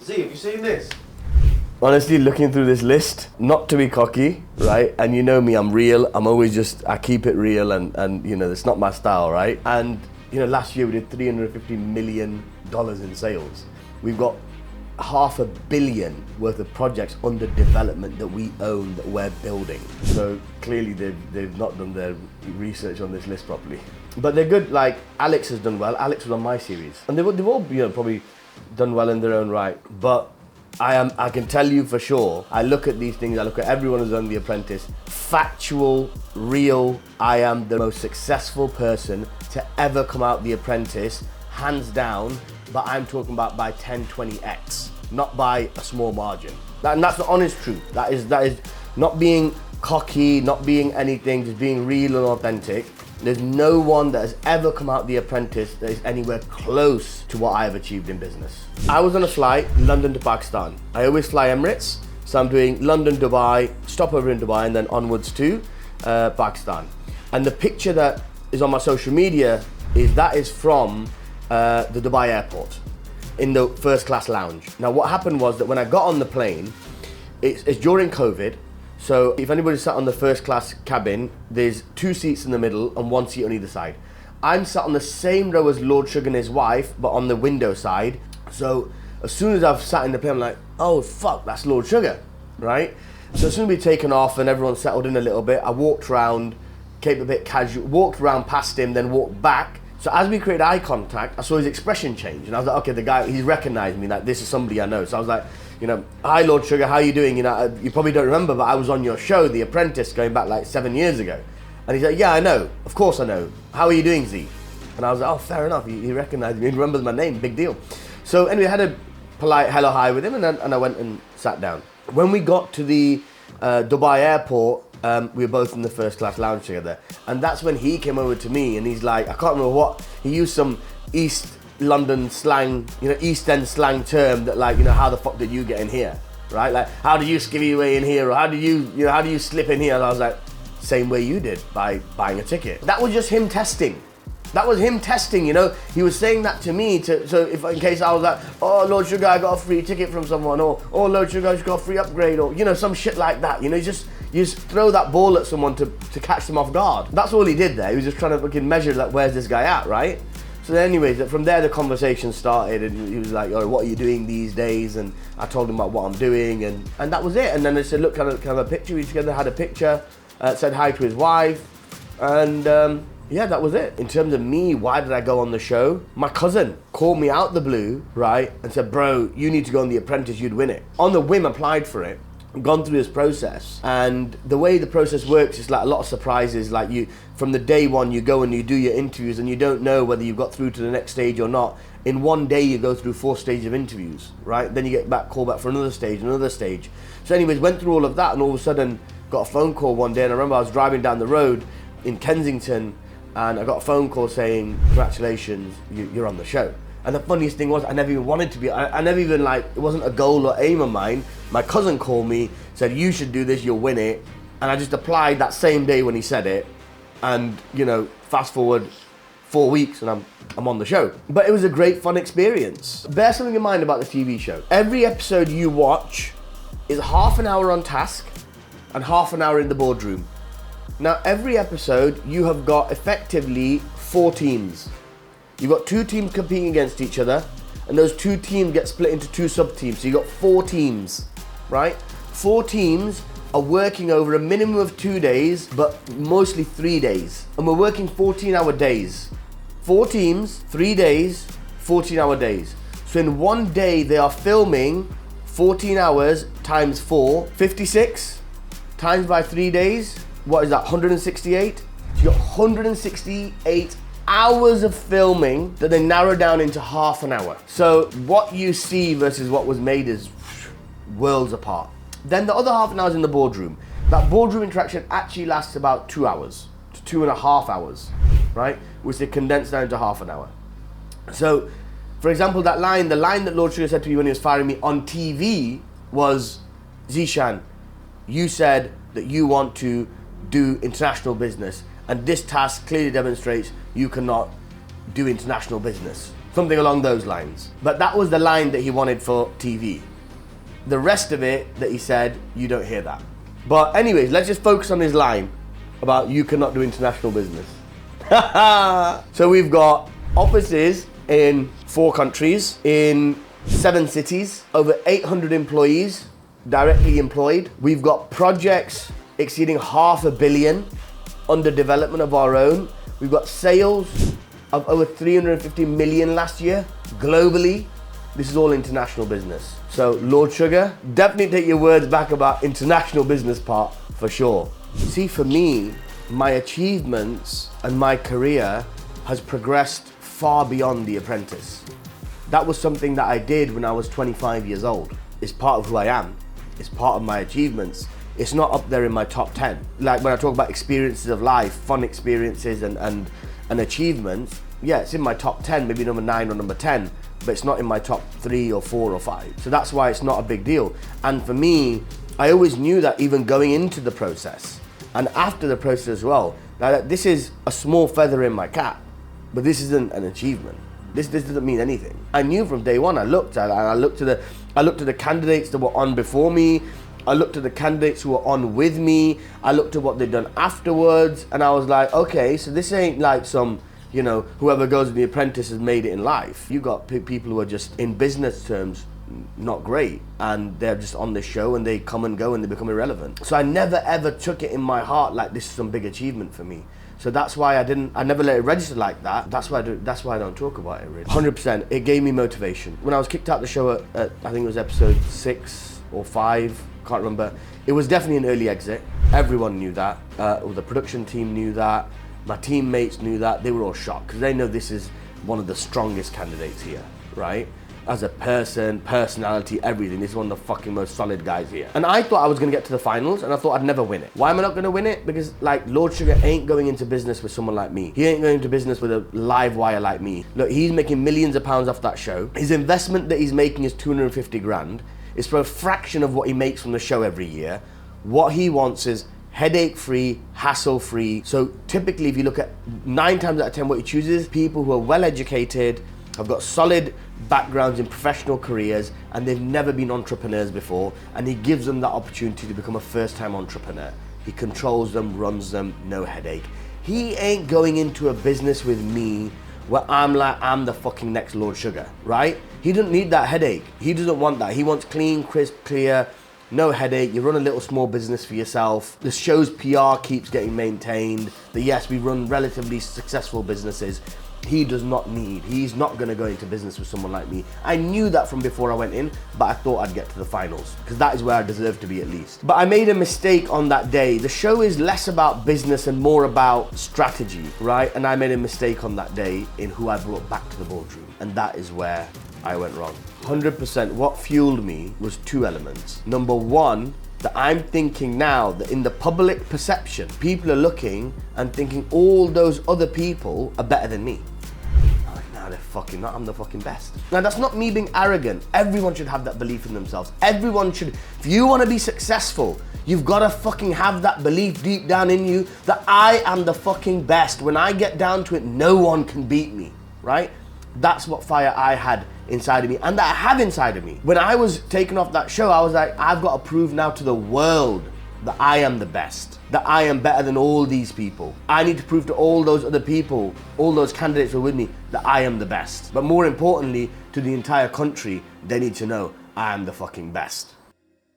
Z, have you seen this? Honestly, looking through this list, not to be cocky, right? And you know me, I'm real. I'm always I keep it real and you know, it's not my style, right? And, you know, last year we did $350 million in sales. We've got $500 million worth of projects under development that we own, that we're building. So clearly they've not done their research on this list properly. But they're good. Like Alex has done well. Alex was on my series, and they've all, you know, probably done well in their own right. But I can tell you for sure, I look at these things, I look at everyone who's done The Apprentice, factual, real, I am the most successful person to ever come out The Apprentice, hands down, but I'm talking about by 10, 20x, not by a small margin. And that's the honest truth. That is not being cocky, not being anything, just being real and authentic. There's no one that has ever come out The Apprentice that is anywhere close to what I have achieved in business. I was on a flight, London to Pakistan. I always fly Emirates, so I'm doing London, Dubai, stopover in Dubai, and then onwards to Pakistan. And the picture that is on my social media is from the Dubai airport in the first class lounge. Now what happened was that when I got on the plane, it's during COVID, so if anybody sat on the first class cabin, there's 2 seats in the middle and 1 seat on either side. I'm sat on the same row as Lord Sugar and his wife, but on the window side. So as soon as I've sat in the plane, I'm like, oh fuck, that's Lord Sugar, right? So as soon as we'd taken off and everyone settled in a little bit, I walked around, kept a bit casual, walked around past him, then walked back. So as we created eye contact, I saw his expression change, and I was like, okay, the guy, he's recognized me, like this is somebody I know. So I was like, you know, hi Lord Sugar, how you doing? You know, you probably don't remember, but I was on your show, The Apprentice, going back like 7 years ago. And he's like, yeah, I know, of course I know. How are you doing, Z? And I was like, oh, fair enough, he recognized me, he remembers my name, big deal. So anyway, I had a polite hello, hi with him, and I went and sat down. When we got to the Dubai airport, we were both in the first class lounge together. And that's when he came over to me and he's like, I can't remember what, he used some East London slang, you know, East End slang term that like, you know, how the fuck did you get in here, right? Like, how did you skivvy away in here? Or how do you slip in here? And I was like, same way you did, by buying a ticket. That was just him testing. That was him testing, you know? He was saying that to me, so if in case I was like, oh, Lord Sugar, I got a free ticket from someone, or oh, Lord Sugar, I just got a free upgrade, or, you know, some shit like that. You know, you just throw that ball at someone to catch them off guard. That's all he did there. He was just trying to fucking measure, like, where's this guy at, right? So then anyways, from there the conversation started, and he was like, oh, what are you doing these days? And I told him about what I'm doing, and that was it. And then they said, look, kind of a picture. We together had a picture, said hi to his wife, and yeah, that was it. In terms of me, why did I go on the show? My cousin called me out the blue, right, and said, bro, you need to go on The Apprentice, you'd win it. On the whim, applied for it, gone through this process. And the way the process works is like a lot of surprises. Like you, from the day one, you go and you do your interviews and you don't know whether you've got through to the next stage or not. In one day, you go through 4 stages of interviews, right? Then you get called back for another stage. So anyways, went through all of that, and all of a sudden got a phone call one day. And I remember I was driving down the road in Kensington, and I got a phone call saying, congratulations, you're on the show. And the funniest thing was, I never even wanted to be, I never even like, it wasn't a goal or aim of mine. My cousin called me, said, you should do this, you'll win it. And I just applied that same day when he said it. And, you know, fast forward 4 weeks and I'm on the show. But it was a great fun experience. Bear something in mind about the TV show. Every episode you watch is half an hour on task and half an hour in the boardroom. Now, every episode, you have got effectively 4 teams. You've got 2 teams competing against each other, and those 2 teams get split into 2 sub-teams. So you've got 4 teams, right? 4 teams are working over a minimum of 2 days, but mostly 3 days. And we're working 14-hour days. 4 teams, 3 days, 14-hour days. So in one day, they are filming 14 hours times 4, 56, times by 3 days. What is that, 168? So you got 168 hours of filming that they narrow down into half an hour. So what you see versus what was made is worlds apart. Then the other half an hour is in the boardroom. That boardroom interaction actually lasts about 2 hours to 2.5 hours, right? Which they condense down to half an hour. So, for example, the line that Lord Sugar said to me when he was firing me on TV was, Zishan, you said that you want to do international business, and this task clearly demonstrates you cannot do international business. Something along those lines. But that was the line that he wanted for TV. The rest of it that he said, you don't hear that. But anyways, let's just focus on his line about you cannot do international business. So we've got offices in 4 countries, in 7 cities, over 800 employees directly employed. We've got projects exceeding $500 million under development of our own. We've got sales of over 350 million last year globally. This is all international business. So Lord Sugar, definitely take your words back about international business part for sure. See, for me, my achievements and my career has progressed far beyond The Apprentice. That was something that I did when I was 25 years old. It's part of who I am. It's part of my achievements. It's not up there in my top 10. Like when I talk about experiences of life, fun experiences and achievements, yeah, it's in my top 10, maybe number 9 or number 10, but it's not in my top 3 or 4 or 5. So that's why it's not a big deal. And for me, I always knew that even going into the process and after the process as well, that this is a small feather in my cap, but this isn't an achievement. This doesn't mean anything. I knew from day one. I looked at the candidates that were on before me. I looked at the candidates who were on with me. I looked at what they'd done afterwards, and I was like, okay, so this ain't like some, whoever goes in The Apprentice has made it in life. You got people who are just, in business terms, not great, and they're just on this show and they come and go and they become irrelevant. So I never ever took it in my heart like this is some big achievement for me. So that's why I never let it register like that. That's why I don't talk about it really. 100%, it gave me motivation. When I was kicked out the show at I think it was episode 6 or 5, can't remember. It was definitely an early exit. Everyone knew that. Or the production team knew that. My teammates knew that. They were all shocked because they know this is one of the strongest candidates here, right? As a person, personality, everything. This is one of the fucking most solid guys here. And I thought I was gonna get to the finals and I thought I'd never win it. Why am I not gonna win it? Because like Lord Sugar ain't going into business with someone like me. He ain't going into business with a live wire like me. Look, he's making millions of pounds off that show. His investment that he's making is 250 grand. It's for a fraction of what he makes from the show every year. What he wants is headache-free, hassle-free. So typically if you look at 9 times out of 10 what he chooses, people who are well-educated, have got solid backgrounds in professional careers, and they've never been entrepreneurs before, and he gives them that opportunity to become a first-time entrepreneur. He controls them, runs them, no headache. He ain't going into a business with me where I'm the fucking next Lord Sugar, right? He doesn't need that headache. He doesn't want that. He wants clean, crisp, clear, no headache. You run a little small business for yourself. The show's PR keeps getting maintained. Yes, we run relatively successful businesses. He does not need, he's not gonna go into business with someone like me. I knew that from before I went in, but I thought I'd get to the finals, because that is where I deserve to be at least. But I made a mistake on that day. The show is less about business and more about strategy, right? And I made a mistake on that day in who I brought back to the boardroom. And that is where I went wrong. 100%, what fueled me was 2 elements. Number 1, that I'm thinking now that in the public perception, people are looking and thinking all those other people are better than me. They're fucking not, I'm the fucking best. Now that's not me being arrogant. Everyone should have that belief in themselves. Everyone should, if you want to be successful, you've got to fucking have that belief deep down in you that I am the fucking best. When I get down to it, no one can beat me, right? That's what fire I had inside of me and that I have inside of me. When I was taken off that show, I was like, I've got to prove now to the world that I am the best, that I am better than all these people. I need to prove to all those other people, all those candidates who are with me, that I am the best. But more importantly, to the entire country, they need to know I am the fucking best.